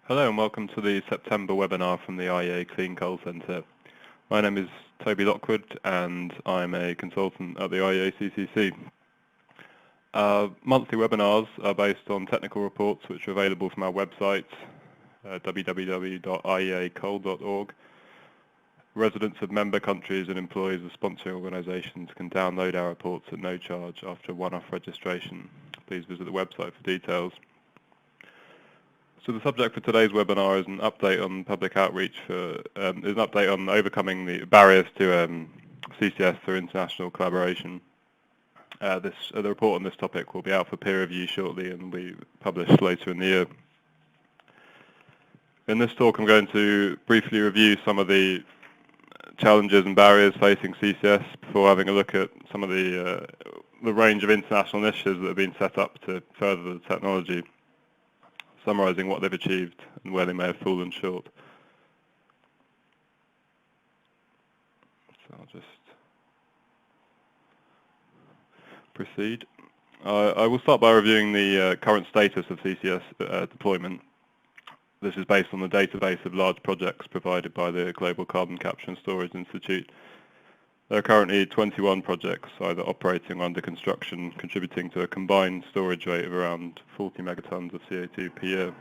Hello and welcome to the September webinar from the IEA Clean Coal Centre. My name is Toby Lockwood and I'm a consultant at the IEACCC. Monthly webinars are based on technical reports which are available from our website, www.ieacoal.org. Residents of member countries and employees of sponsoring organisations can download our reports at no charge after a one-off registration. Please visit the website for details. So the subject for today's webinar is an update on public outreach on overcoming the barriers to CCS through international collaboration. The report on this topic will be out for peer review shortly and will be published later in the year. In this talk I'm going to briefly review some of the challenges and barriers facing CCS before having a look at some of the range of international initiatives that have been set up to further the technology, summarising what they've achieved and where they may have fallen short. So I'll just proceed. I will start by reviewing the current status of CCS deployment. This is based on the database of large projects provided by the Global Carbon Capture and Storage Institute. There are currently 21 projects either operating or under construction, contributing to a combined storage rate of around 40 megatons of CO2 per year.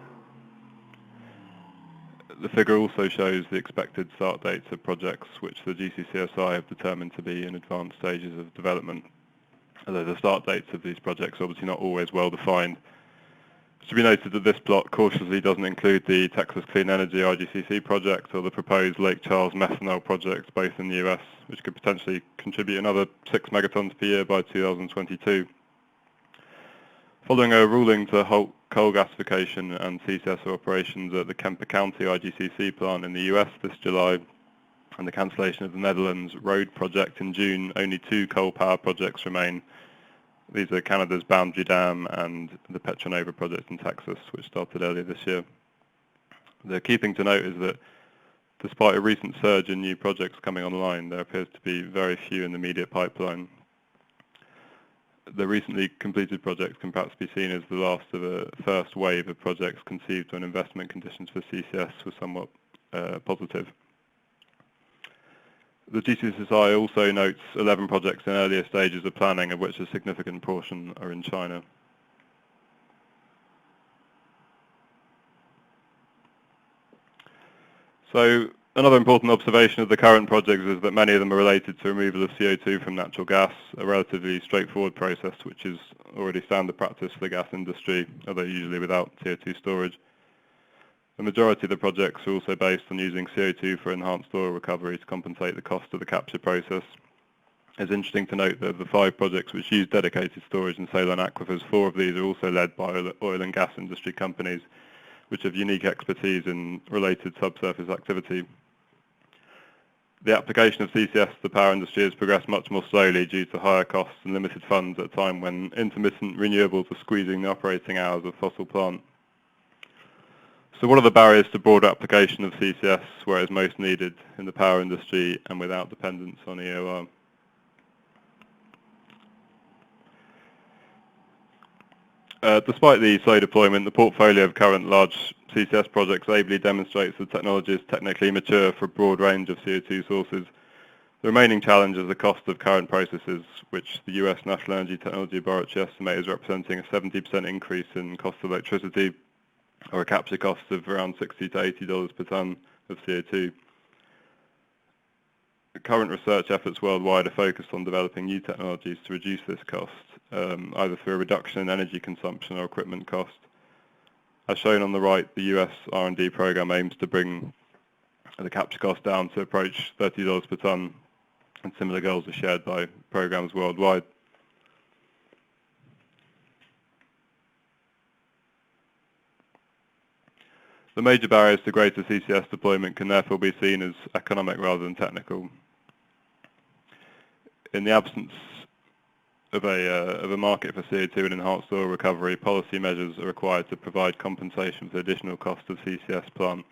The figure also shows the expected start dates of projects which the GCCSI have determined to be in advanced stages of development, although the start dates of these projects are obviously not always well defined. It should be noted that this plot cautiously doesn't include the Texas Clean Energy IGCC project or the proposed Lake Charles methanol project, both in the US, which could potentially contribute another 6 megatons per year by 2022. Following a ruling to halt coal gasification and CCS operations at the Kemper County IGCC plant in the US this July, and the cancellation of the Netherlands road project in June, only 2 coal power projects remain. These are Canada's Boundary Dam and the Petronova project in Texas, which started earlier this year. The key thing to note is that despite a recent surge in new projects coming online, there appears to be very few in the immediate pipeline. The recently completed projects can perhaps be seen as the last of a first wave of projects conceived when investment conditions for CCS were somewhat positive. The GCCSI also notes 11 projects in earlier stages of planning, of which a significant portion are in China. So another important observation of the current projects is that many of them are related to removal of CO2 from natural gas, a relatively straightforward process which is already standard practice for the gas industry, although usually without CO2 storage. The majority of the projects are also based on using CO2 for enhanced oil recovery to compensate the cost of the capture process. It's interesting to note that of the 5 projects which use dedicated storage in saline aquifers, 4 of these are also led by oil and gas industry companies, which have unique expertise in related subsurface activity. The application of CCS to the power industry has progressed much more slowly due to higher costs and limited funds at a time when intermittent renewables are squeezing the operating hours of fossil plants. So what are the barriers to broad application of CCS where it is most needed in the power industry and without dependence on EOR? Despite the slow deployment, the portfolio of current large CCS projects ably demonstrates the technology is technically mature for a broad range of CO2 sources. The remaining challenge is the cost of current processes, which the US National Energy Technology Laboratory estimates is representing a 70% increase in cost of electricity, or a capture cost of around $60 to $80 per tonne of CO2. The current research efforts worldwide are focused on developing new technologies to reduce this cost, either through a reduction in energy consumption or equipment cost. As shown on the right, the US R&D program aims to bring the capture cost down to approach $30 per tonne, and similar goals are shared by programs worldwide. The major barriers to greater CCS deployment can therefore be seen as economic rather than technical. In the absence of a market for CO2 and enhanced oil recovery, policy measures are required to provide compensation for the additional cost of CCS plant,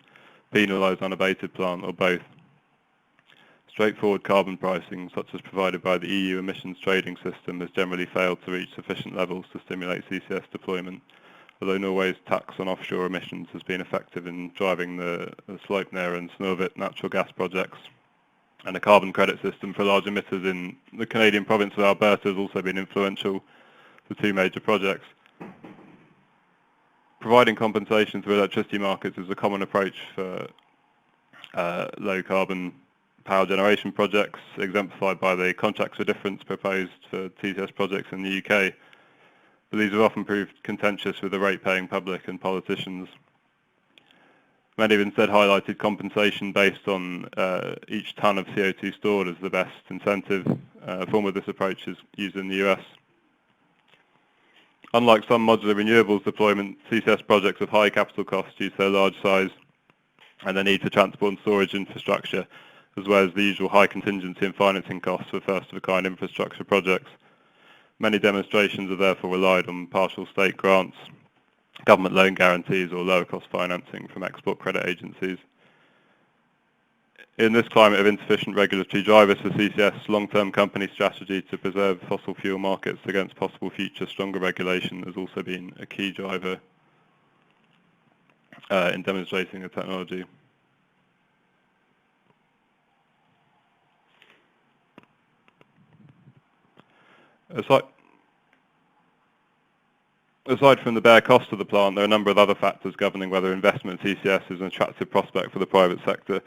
penalise unabated plant, or both. Straightforward carbon pricing, such as provided by the EU emissions trading system, has generally failed to reach sufficient levels to stimulate CCS deployment. although Norway's tax on offshore emissions has been effective in driving the Sleipner and Snøhvit natural gas projects. And a carbon credit system for large emitters in the Canadian province of Alberta has also been influential for two major projects. Providing compensation through electricity markets is a common approach for low carbon power generation projects, exemplified by the contracts for difference proposed for TCS projects in the UK. But these have often proved contentious with the rate-paying public and politicians. Many have instead highlighted compensation based on each tonne of CO2 stored as the best incentive. A form of this approach is used in the US. Unlike some modular renewables deployment, CCS projects have high capital costs due to their large size and the need for transport and storage infrastructure, as well as the usual high contingency and financing costs for first-of-a-kind infrastructure projects. Many demonstrations have therefore relied on partial state grants, government loan guarantees or lower cost financing from export credit agencies. In this climate of insufficient regulatory drivers for CCS, long-term company strategy to preserve fossil fuel markets against possible future stronger regulation has also been a key driver in demonstrating the technology. Aside from the bare cost of the plant, there are a number of other factors governing whether investment in CCS is an attractive prospect for the private sector.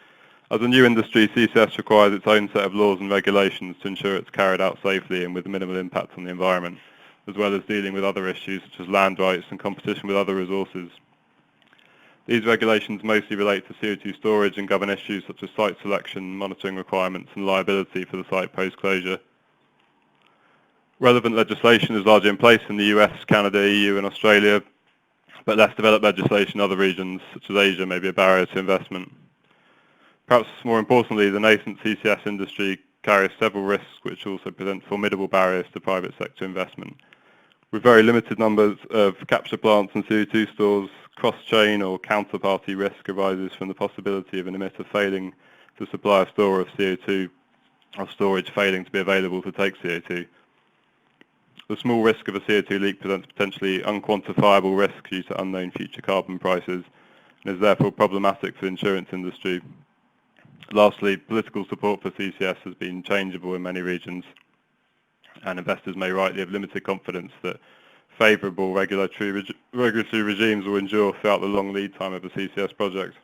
As a new industry, CCS requires its own set of laws and regulations to ensure it's carried out safely and with minimal impact on the environment, as well as dealing with other issues such as land rights and competition with other resources. These regulations mostly relate to CO2 storage and govern issues such as site selection, monitoring requirements and liability for the site post-closure. Relevant legislation is largely in place in the US, Canada, EU and Australia, but less developed legislation in other regions such as Asia may be a barrier to investment. Perhaps more importantly, the nascent CCS industry carries several risks which also present formidable barriers to private sector investment. With very limited numbers of capture plants and CO2 stores, cross-chain or counterparty risk arises from the possibility of an emitter failing to supply a store of CO2 or storage failing to be available to take CO2. The small risk of a CO2 leak presents potentially unquantifiable risk due to unknown future carbon prices and is therefore problematic for the insurance industry. Lastly, political support for CCS has been changeable in many regions, and investors may rightly have limited confidence that favourable regulatory regimes will endure throughout the long lead time of a CCS project.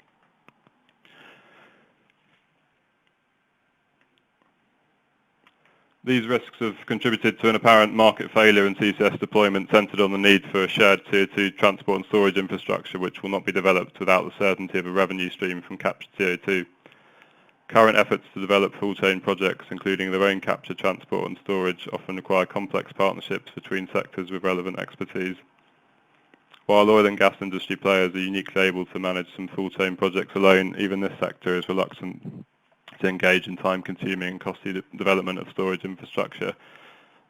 These risks have contributed to an apparent market failure in CCS deployment centred on the need for a shared CO2 transport and storage infrastructure which will not be developed without the certainty of a revenue stream from captured CO2. Current efforts to develop full-chain projects, including their own capture, transport and storage, often require complex partnerships between sectors with relevant expertise. While oil and gas industry players are uniquely able to manage some full-chain projects alone, even this sector is reluctant to engage in time-consuming and costly development of storage infrastructure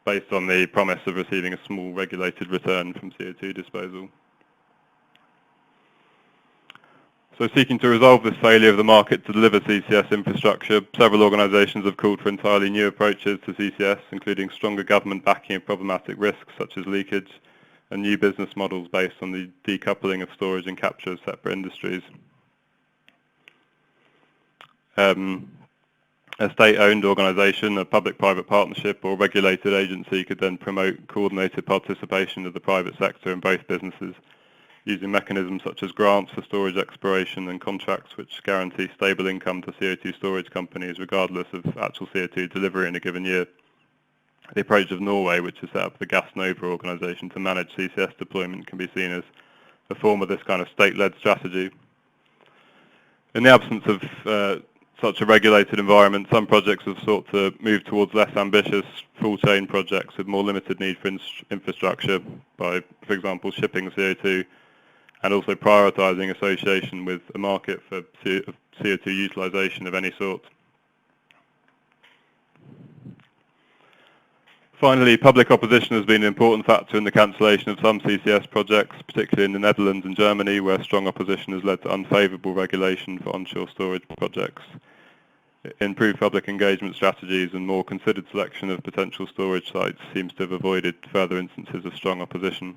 based on the promise of receiving a small regulated return from CO2 disposal. So seeking to resolve this failure of the market to deliver CCS infrastructure, several organisations have called for entirely new approaches to CCS, including stronger government backing of problematic risks such as leakage and new business models based on the decoupling of storage and capture as separate industries. A state-owned organisation, a public-private partnership or regulated agency could then promote coordinated participation of the private sector in both businesses, using mechanisms such as grants for storage exploration and contracts which guarantee stable income to CO2 storage companies regardless of actual CO2 delivery in a given year. The approach of Norway, which has set up the Gassnova organisation to manage CCS deployment, can be seen as a form of this kind of state-led strategy. In the absence of such a regulated environment, some projects have sought to move towards less ambitious full-chain projects with more limited need for infrastructure by, for example, shipping CO2 and also prioritising association with a market for CO2 utilisation of any sort. Finally, public opposition has been an important factor in the cancellation of some CCS projects, particularly in the Netherlands and Germany, where strong opposition has led to unfavourable regulation for onshore storage projects. Improved public engagement strategies and more considered selection of potential storage sites seems to have avoided further instances of strong opposition.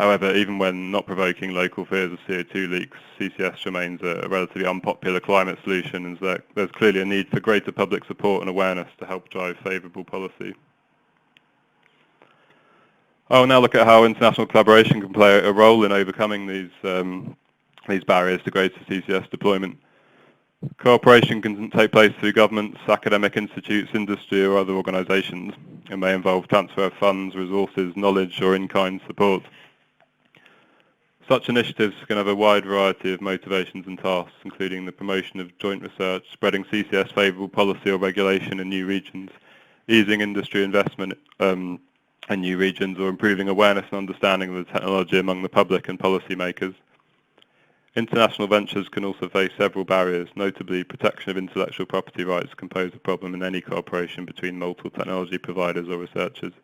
However, even when not provoking local fears of CO2 leaks, CCS remains a relatively unpopular climate solution, and there's clearly a need for greater public support and awareness to help drive favourable policy. I will now look at how international collaboration can play a role in overcoming these barriers to greater CCS deployment. Cooperation can take place through governments, academic institutes, industry or other organisations. It may involve transfer of funds, resources, knowledge or in-kind support. Such initiatives can have a wide variety of motivations and tasks, including the promotion of joint research, spreading CCS favourable policy or regulation in new regions, easing industry investment in new regions, or improving awareness and understanding of the technology among the public and policymakers. International ventures can also face several barriers, notably protection of intellectual property rights can pose a problem in any cooperation between multiple technology providers or researchers.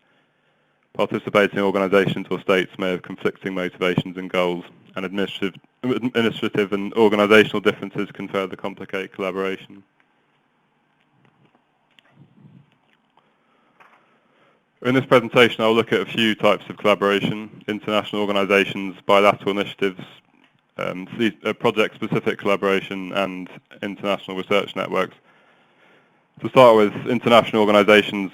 Participating organisations or states may have conflicting motivations and goals, and administrative and organisational differences can further complicate collaboration. In this presentation, I'll look at a few types of collaboration: international organisations, bilateral initiatives, project-specific collaboration, and international research networks. To start with, international organisations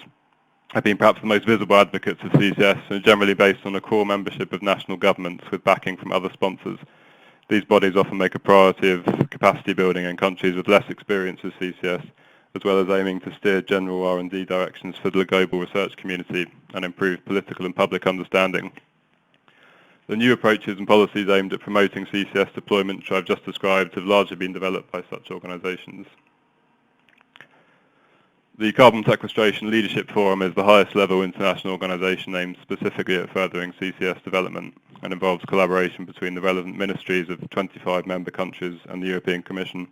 have been perhaps the most visible advocates of CCS and are generally based on a core membership of national governments with backing from other sponsors. These bodies often make a priority of capacity building in countries with less experience with CCS, as well as aiming to steer general R&D directions for the global research community and improve political and public understanding. The new approaches and policies aimed at promoting CCS deployment, which I've just described, have largely been developed by such organisations. The Carbon Sequestration Leadership Forum is the highest level international organisation aimed specifically at furthering CCS development and involves collaboration between the relevant ministries of 25 member countries and the European Commission.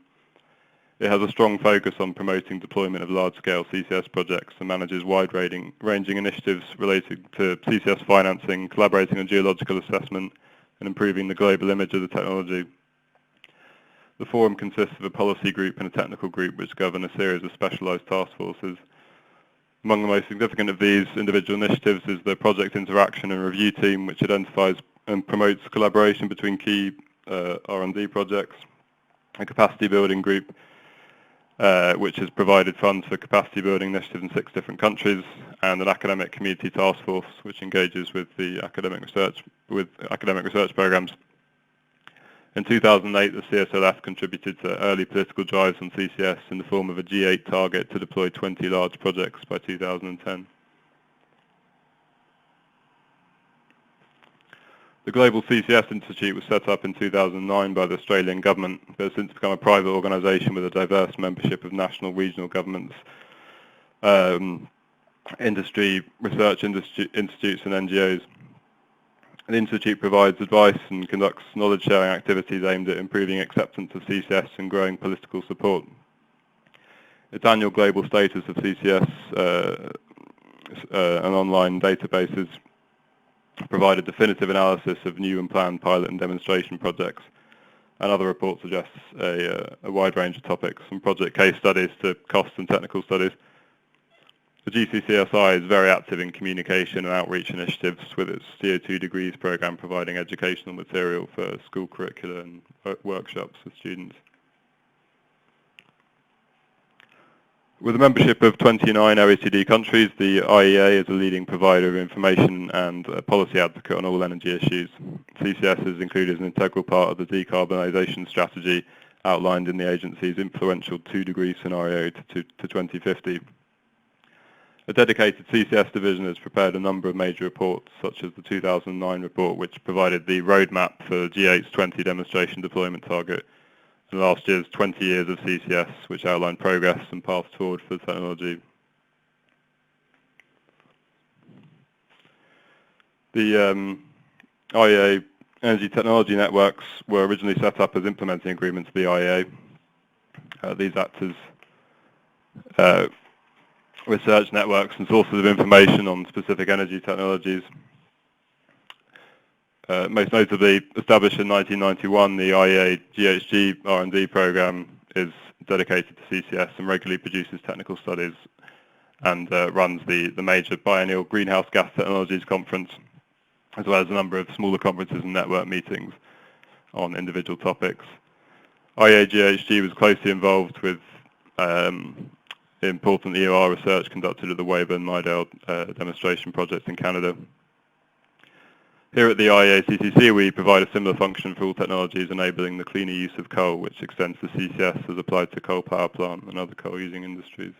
It has a strong focus on promoting deployment of large-scale CCS projects and manages wide-ranging initiatives related to CCS financing, collaborating on geological assessment, and improving the global image of the technology. The forum consists of a policy group and a technical group which govern a series of specialised task forces. Among the most significant of these individual initiatives is the Project Interaction and Review Team, which identifies and promotes collaboration between key R&D projects, a capacity building group, which has provided funds for capacity building initiatives in 6 different countries, and an academic community task force which engages with the academic research programs. In 2008, the CSLF contributed to early political drives on CCS in the form of a G8 target to deploy 20 large projects by 2010. The Global CCS Institute was set up in 2009 by the Australian government, but has since become a private organisation with a diverse membership of national, regional governments, industry, research institutes and NGOs. The Institute provides advice and conducts knowledge-sharing activities aimed at improving acceptance of CCS and growing political support. Its annual global status of CCS and online databases provide a definitive analysis of new and planned pilot and demonstration projects, and other reports suggest a wide range of topics, from project case studies to cost and technical studies. The GCCSI is very active in communication and outreach initiatives, with its CO2 Degrees programme providing educational material for school curricula and workshops for students. With a membership of 29 OECD countries, the IEA is a leading provider of information and a policy advocate on all energy issues. CCS is included as an integral part of the decarbonisation strategy outlined in the agency's influential 2-degree scenario to 2050. A dedicated CCS division has prepared a number of major reports, such as the 2009 report, which provided the roadmap for G8's 20 demonstration deployment target, and last year's 20 years of CCS, which outlined progress and paths forward for the technology. The IEA energy technology networks were originally set up as implementing agreements of the IEA. These act as research networks and sources of information on specific energy technologies. Most notably, established in 1991, the IEA GHG R&D program is dedicated to CCS and regularly produces technical studies and runs the major biennial Greenhouse Gas Technologies Conference. as well as a number of smaller conferences and network meetings on individual topics. IEACCC was closely involved with important EOR research conducted at the Weyburn Midale demonstration project in Canada. Here at the IEACCC, we provide a similar function for all technologies enabling the cleaner use of coal, which extends to CCS as applied to coal power plant and other coal-using industries.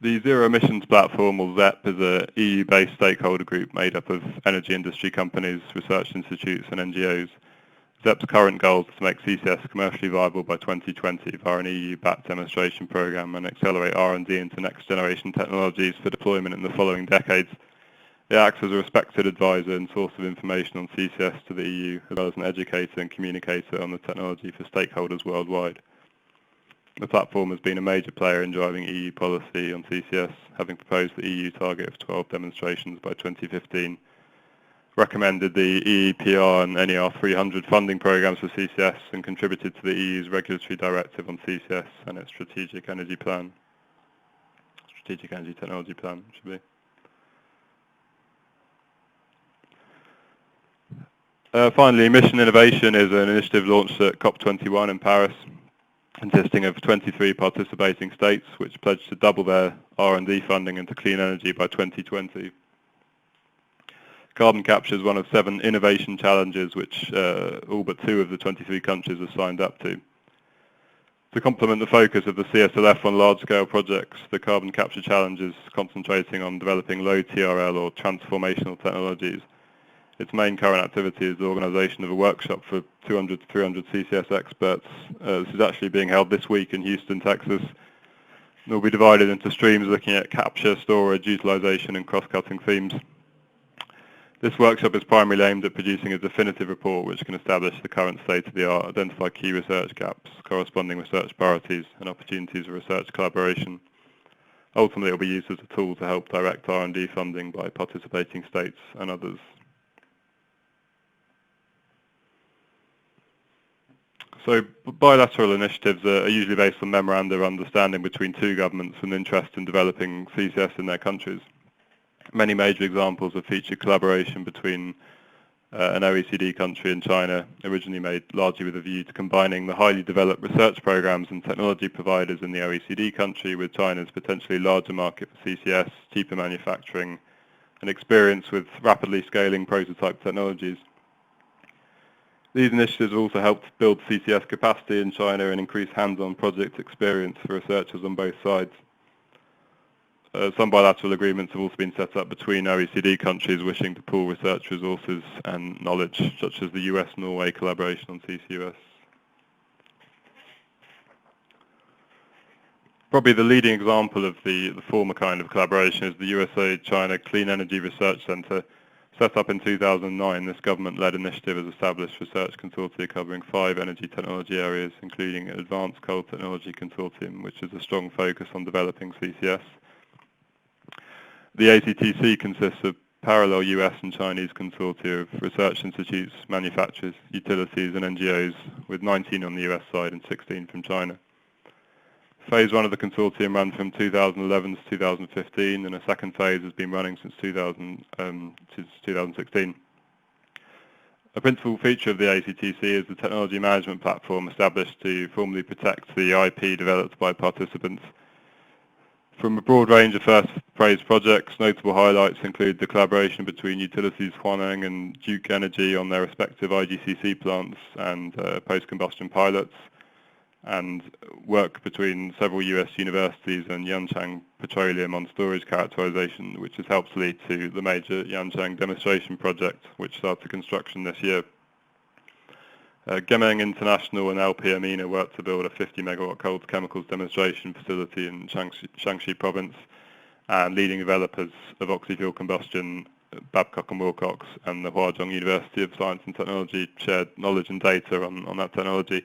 The Zero Emissions Platform, or ZEP, is a EU-based stakeholder group made up of energy industry companies, research institutes and NGOs. ZEP's current goal is to make CCS commercially viable by 2020 via an EU-backed demonstration programme and accelerate R&D into next-generation technologies for deployment in the following decades. It acts as a respected advisor and source of information on CCS to the EU, as well as an educator and communicator on the technology for stakeholders worldwide. The platform has been a major player in driving EU policy on CCS, having proposed the EU target of 12 demonstrations by 2015, recommended the EEPR and NER 300 funding programs for CCS, and contributed to the EU's regulatory directive on CCS and its strategic energy plan. Strategic energy technology plan, should be. Finally, Emission Innovation is an initiative launched at COP21 in Paris, consisting of 23 participating states, which pledged to double their R&D funding into clean energy by 2020. Carbon capture is one of 7 innovation challenges, which all but 2 of the 23 countries have signed up to. To complement the focus of the CSLF on large-scale projects, the carbon capture challenge is concentrating on developing low TRL or transformational technologies. Its main current activity is the organisation of a workshop for 200 to 300 CCS experts. This is actually being held this week in Houston, Texas. It will be divided into streams looking at capture, storage, utilisation and cross-cutting themes. This workshop is primarily aimed at producing a definitive report which can establish the current state of the art, identify key research gaps, corresponding research priorities and opportunities for research collaboration. Ultimately, it will be used as a tool to help direct R&D funding by participating states and others. So bilateral initiatives are usually based on memoranda of understanding between 2 governments with an interest in developing CCS in their countries. Many major examples have featured collaboration between an OECD country and China, originally made largely with a view to combining the highly developed research programs and technology providers in the OECD country with China's potentially larger market for CCS, cheaper manufacturing, and experience with rapidly scaling prototype technologies. These initiatives also helped build CCS capacity in China and increase hands-on project experience for researchers on both sides. Some bilateral agreements have also been set up between OECD countries wishing to pool research resources and knowledge, such as the US-Norway collaboration on CCUS. Probably the leading example of the former kind of collaboration is the USA-China Clean Energy Research Center. Set up in 2009, this government-led initiative has established research consortia covering 5 energy technology areas, including an Advanced Coal Technology Consortium, which is a strong focus on developing CCS. The ACTC consists of parallel US and Chinese consortia of research institutes, manufacturers, utilities and NGOs, with 19 on the US side and 16 from China. Phase 1 of the consortium ran from 2011 to 2015, and a second phase has been running since 2016. A principal feature of the ACTC is the technology management platform established to formally protect the IP developed by participants. From a broad range of first phase projects, notable highlights include the collaboration between utilities Huaneng and Duke Energy on their respective IGCC plants and post-combustion pilots, and work between several US universities and Yanchang Petroleum on storage characterization, which has helped lead to the major Yanchang demonstration project, which started construction this year. Gemeng International and LP Amina worked to build a 50 megawatt cold chemicals demonstration facility in Shaanxi province, and leading developers of oxy-fuel combustion, Babcock and Wilcox, and the Huazhong University of Science and Technology shared knowledge and data on that technology.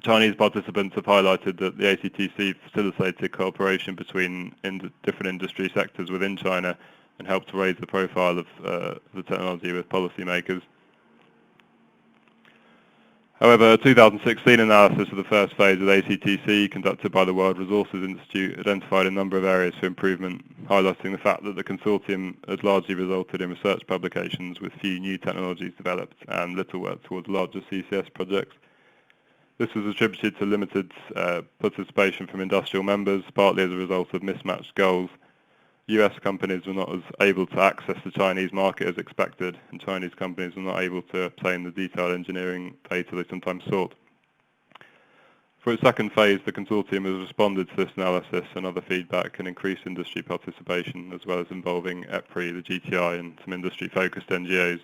Chinese participants have highlighted that the ACTC facilitated cooperation between different industry sectors within China and helped to raise the profile of the technology with policymakers. However, a 2016 analysis of the first phase of IEACCC conducted by the World Resources Institute identified a number of areas for improvement, highlighting the fact that the consortium had largely resulted in research publications with few new technologies developed and little work towards larger CCS projects. This was attributed to limited participation from industrial members, partly as a result of mismatched goals. US companies were not as able to access the Chinese market as expected, and Chinese companies were not able to obtain the detailed engineering data they sometimes sought. For its second phase, the consortium has responded to this analysis and other feedback and increased industry participation, as well as involving EPRI, the GTI, and some industry-focused NGOs.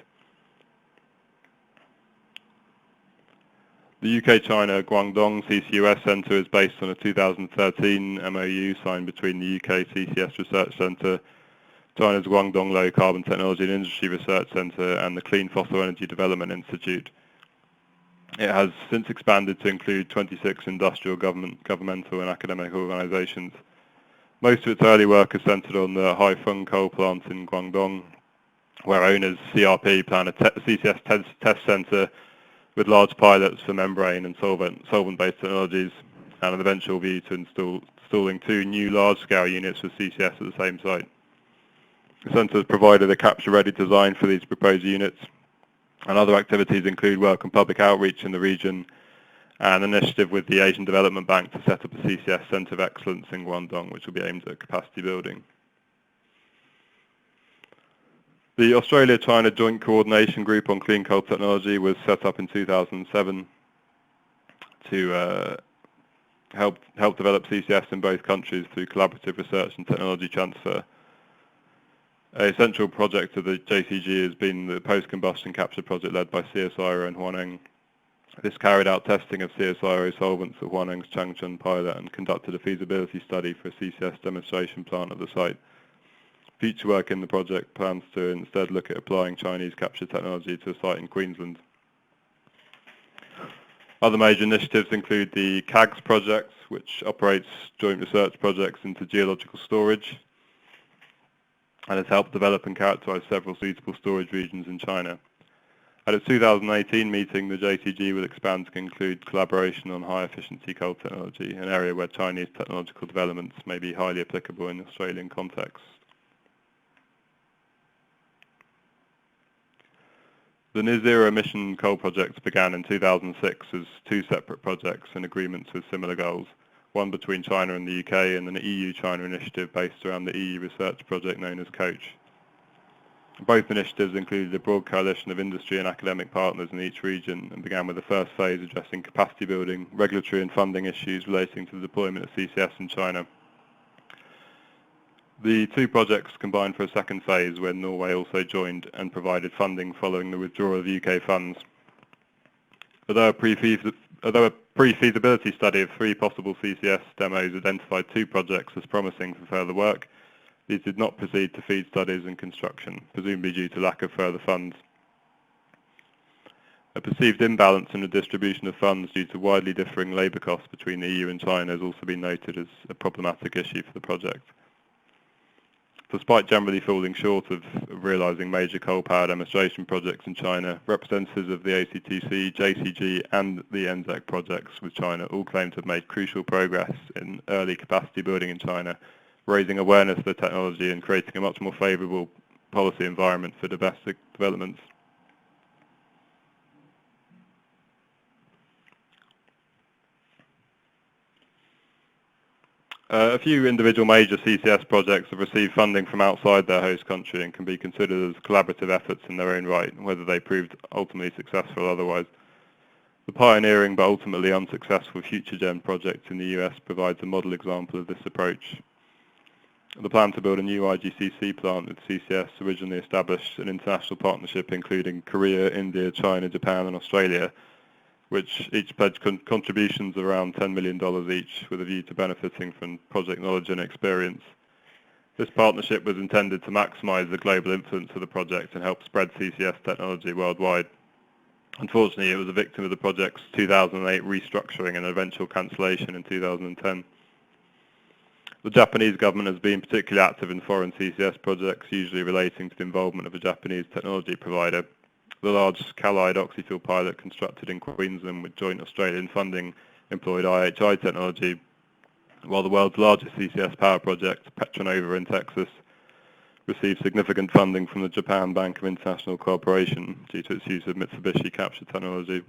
The UK-China Guangdong CCUS Centre is based on a 2013 MOU signed between the UK CCS Research Centre, China's Guangdong Low Carbon Technology and Industry Research Centre, and the Clean Fossil Energy Development Institute. It has since expanded to include 26 industrial, governmental and academic organisations. Most of its early work is centred on the Haifeng coal plant in Guangdong, where owners CRP plan a CCS test centre with large pilots for membrane and solvent-based technologies, and an eventual view to installing 2 new large-scale units for CCS at the same site. The centre has provided a capture-ready design for these proposed units, and other activities include work on public outreach in the region and an initiative with the Asian Development Bank to set up a CCS Centre of Excellence in Guangdong, which will be aimed at capacity building. The Australia-China Joint Coordination Group on Clean Coal Technology was set up in 2007 to help develop CCS in both countries through collaborative research and technology transfer. A central project of the JCG has been the post-combustion capture project led by CSIRO and Huaneng. This carried out testing of CSIRO solvents at Huaneng's Changchun pilot and conducted a feasibility study for a CCS demonstration plant at the site. Future work in the project plans to instead look at applying Chinese capture technology to a site in Queensland. Other major initiatives include the CAGS project, which operates joint research projects into geological storage and has helped develop and characterise several suitable storage regions in China. At its 2018 meeting, the JCG will expand to include collaboration on high-efficiency coal technology, an area where Chinese technological developments may be highly applicable in the Australian context. The Near Zero Emission coal projects began in 2006 as 2 separate projects and agreements with similar goals, one between China and the UK and an EU-China initiative based around the EU research project known as COACH. Both initiatives included a broad coalition of industry and academic partners in each region and began with the first phase addressing capacity building, regulatory and funding issues relating to the deployment of CCS in China. The 2 projects combined for a second phase when Norway also joined and provided funding following the withdrawal of UK funds. Although a pre-feasibility study of 3 possible CCS demos identified 2 projects as promising for further work, these did not proceed to FEED studies and construction, presumably due to lack of further funds. A perceived imbalance in the distribution of funds due to widely differing labour costs between the EU and China has also been noted as a problematic issue for the project. Despite generally falling short of realising major coal power demonstration projects in China, representatives of the IEACCC, JCG and the NZEC projects with China all claim to have made crucial progress in early capacity building in China, raising awareness of the technology and creating a much more favourable policy environment for domestic developments. A few individual major CCS projects have received funding from outside their host country and can be considered as collaborative efforts in their own right, whether they proved ultimately successful or otherwise. The pioneering but ultimately unsuccessful FutureGen project in the US provides a model example of this approach. The plan to build a new IGCC plant with CCS originally established an international partnership including Korea, India, China, Japan and Australia, which each pledged contributions of around $10 million each with a view to benefiting from project knowledge and experience. This partnership was intended to maximise the global influence of the project and help spread CCS technology worldwide. Unfortunately, it was a victim of the project's 2008 restructuring and eventual cancellation in 2010. The Japanese government has been particularly active in foreign CCS projects, usually relating to the involvement of a Japanese technology provider. the large Callide oxyfuel pilot constructed in Queensland with joint Australian funding employed IHI technology, while the world's largest CCS power project, Petronova in Texas, received significant funding from the Japan Bank of International Cooperation due to its use of Mitsubishi capture technology.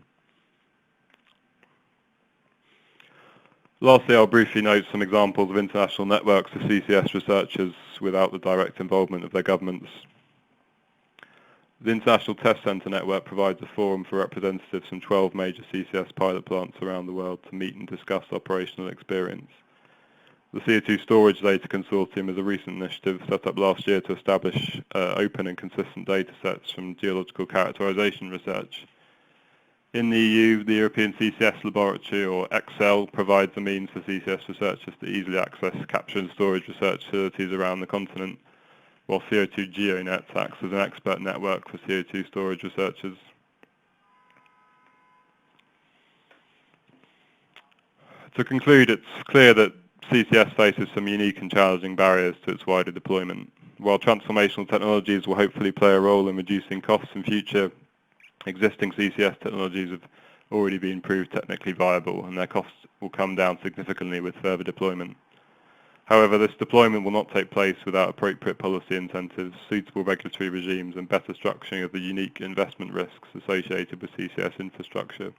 Lastly, I'll briefly note some examples of international networks of CCS researchers without the direct involvement of their governments. The International Test Centre Network provides a forum for representatives from 12 major CCS pilot plants around the world to meet and discuss operational experience. The CO2 Storage Data Consortium is a recent initiative set up last year to establish open and consistent data sets from geological characterization research. In the EU, the European CCS Laboratory, or EXCEL, provides a means for CCS researchers to easily access capture and storage research facilities around the continent, while CO2 GeoNet acts as an expert network for CO2 storage researchers. To conclude, it's clear that CCS faces some unique and challenging barriers to its wider deployment. While transformational technologies will hopefully play a role in reducing costs in future, existing CCS technologies have already been proved technically viable, and their costs will come down significantly with further deployment. However, this deployment will not take place without appropriate policy incentives, suitable regulatory regimes, and better structuring of the unique investment risks associated with CCS infrastructure.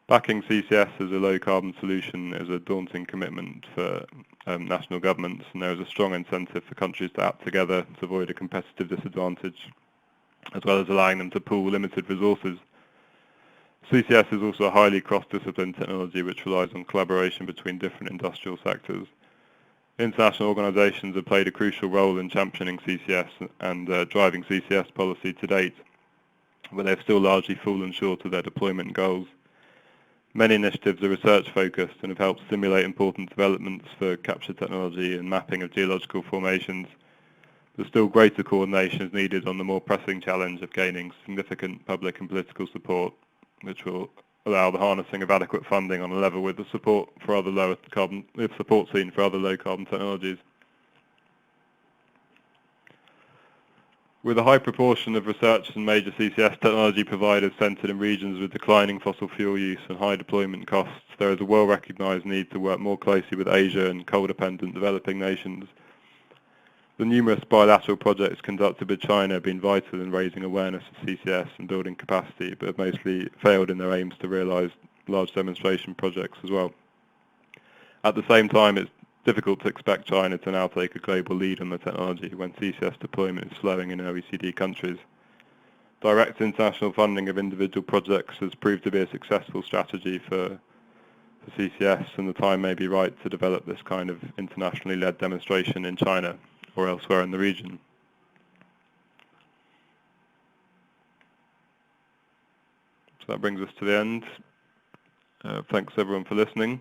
Backing CCS as a low-carbon solution is a daunting commitment for national governments, and there is a strong incentive for countries to act together to avoid a competitive disadvantage, as well as allowing them to pool limited resources. CCS is also a highly cross-discipline technology which relies on collaboration between different industrial sectors. International organisations have played a crucial role in championing CCS and driving CCS policy to date, but they've still largely fallen short of their deployment goals. Many initiatives are research-focused and have helped stimulate important developments for capture technology and mapping of geological formations. But still greater coordination is needed on the more pressing challenge of gaining significant public and political support, which will allow the harnessing of adequate funding on a level with the support for other support seen for other low-carbon technologies. With a high proportion of research and major CCS technology providers centred in regions with declining fossil fuel use and high deployment costs, there is a well-recognised need to work more closely with Asia and coal-dependent developing nations. The numerous bilateral projects conducted with China have been vital in raising awareness of CCS and building capacity, but have mostly failed in their aims to realise large demonstration projects as well. At the same time, it's difficult to expect China to now take a global lead on the technology when CCS deployment is slowing in OECD countries. Direct international funding of individual projects has proved to be a successful strategy for CCS, and the time may be right to develop this kind of internationally led demonstration in China or elsewhere in the region. So that brings us to the end. Thanks everyone for listening.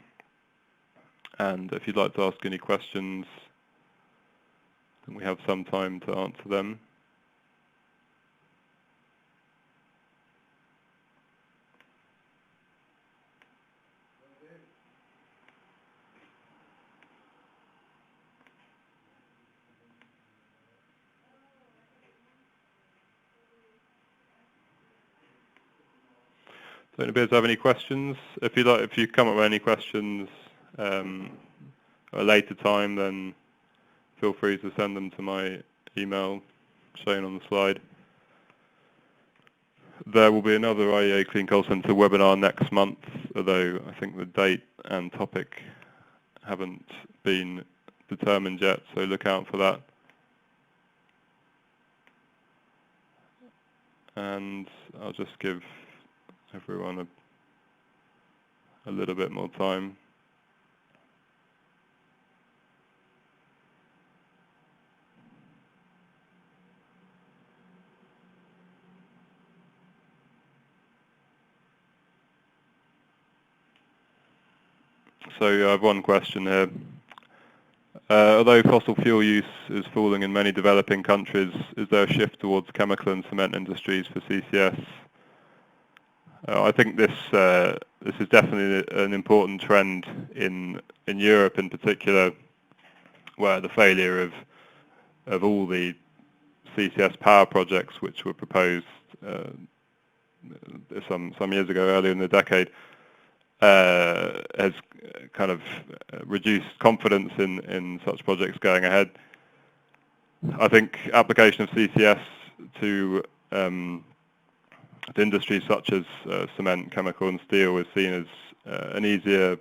And if you'd like to ask any questions, then we have some time to answer them. Don't appear to have any questions. If you come up with any questions at a later time, then feel free to send them to my email shown on the slide. There will be another IEA Clean Coal Centre webinar next month, although I think the date and topic haven't been determined yet, so look out for that. And I'll just give everyone a little bit more time. So I have one question here. Although fossil fuel use is falling in many developing countries, is there a shift towards chemical and cement industries for CCS? I think this is definitely an important trend in Europe in particular, where the failure of all the CCS power projects, which were proposed some years ago, earlier in the decade, has kind of reduced confidence in such projects going ahead. I think application of CCS to industries such as cement, chemical and steel is seen as an easier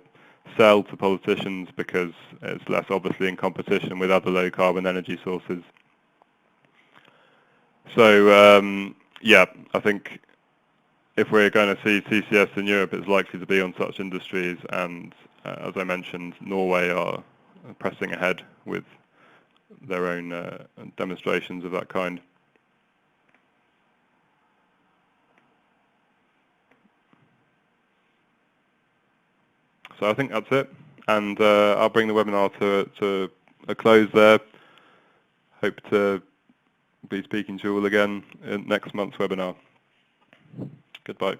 sell to politicians because it's less obviously in competition with other low carbon energy sources. So yeah, I think if we're going to see CCS in Europe, it's likely to be on such industries, and as I mentioned, Norway are pressing ahead with their own demonstrations of that kind. So I think that's it, and I'll bring the webinar to a close there. Hope to be speaking to you all again in next month's webinar. Goodbye.